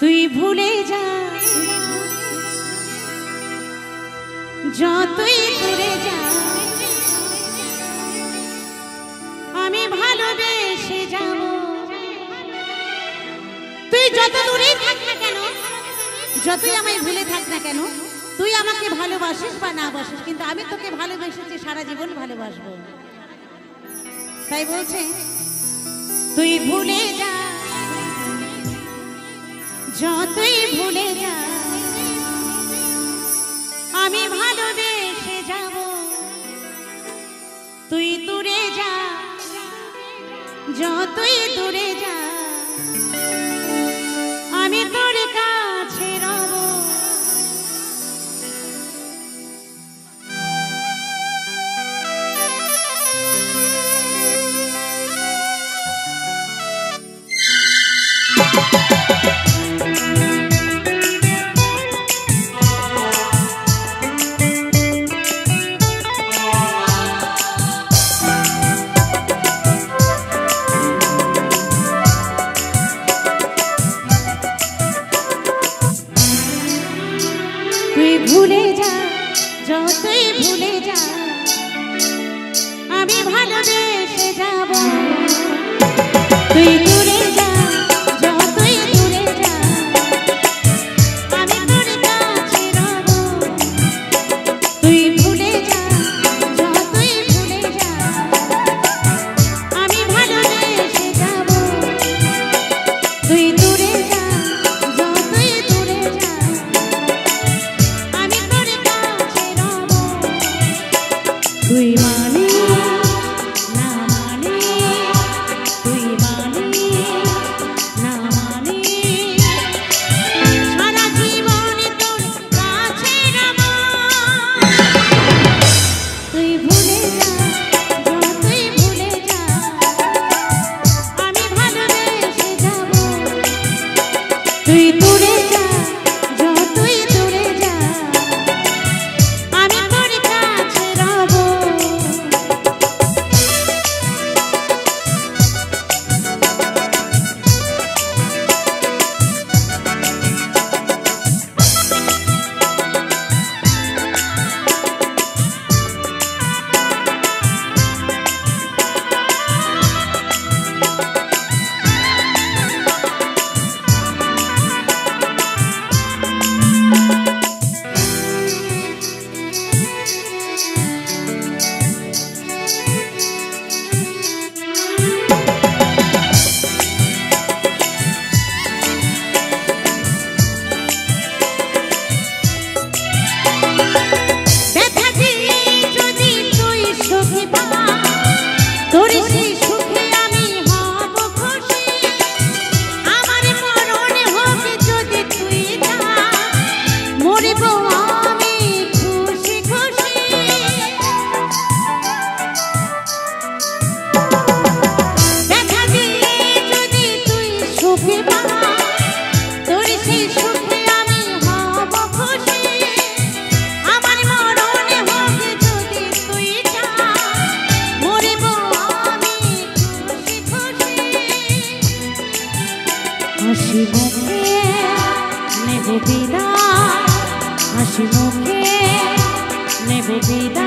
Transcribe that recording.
তুই ভুলে যা যতই দূরে যা আমি ভালোবেসে যাব। তুই যত দূরেই থাক না কেন, যতই আমায় ভুলে থাক না কেন, তুই আমাকে ভালোবাসিস বা না বাসিস, কিন্তু আমি তোকে ভালোবেসেছি, সারা জীবন ভালোবাসবো। তাই বলছে তুই ভুলে যা যতই ভুলে যা আমি ভালোবেসে যাব। তুই দূরে যা যতই দূরে যা আমি তোর কাছে রব। তুই ভুলে যা যতই ভুলে যা আমি ভালোবেসে যাব। তুই দূরে যা যতই দূরে যা আমি তোর কাছে রব। তুই ভুলে যা যতই ভুলে যা আমি ভালোবেসে যাব। তুই দূরে যা যতই দূরে যা তুই মানে না মানে, তুই মানে না মানে, সারা জীবন তোর কাছে রব। তুই ভুলে যা যতই ভুলে যা আমি ভালোবেসে যাব। তুই দূরে যা যতই দূরে যা আমি তোর কাছে রব। হাসি মুখে নেব বিদায়, হাসি মুখে নেব বিদায়।